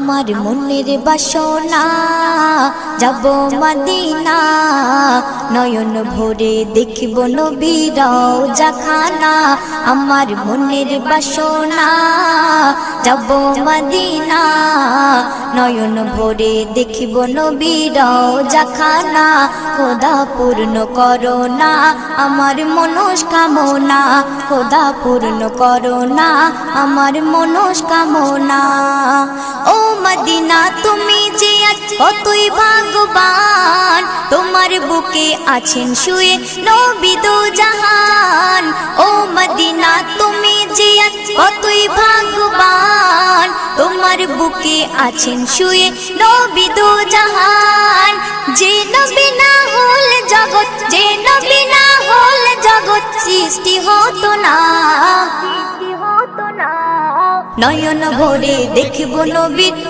আমার মনের বাসনা যাব মদিনা, নয়ন ভরে দেখব নবীর রওজাখানা। আমার মনের বাসনা যাব মদিনা, নয়ন ভরে দেখব নবীর রওজাখানা। খোদা পূর্ণ করো না আমার মনস্কামনা, খোদা পূর্ণ করো না আমার মনস্কামনা। ও মদিনা তুমি যে আজ কতই ভাগ্যবান, তোমার বুকে আছেন শুয়ে নবী দো জাহান। ও মদিনা তুমি যে আজ কতই ভাগ্যবান, তোমার বুকে আছেন শুয়ে নবী দো জাহান। যে নবী না হল জগৎ, যে নবী না হল জগৎ সৃষ্টি হতো না। নয়ন ভরে দেখব নবী।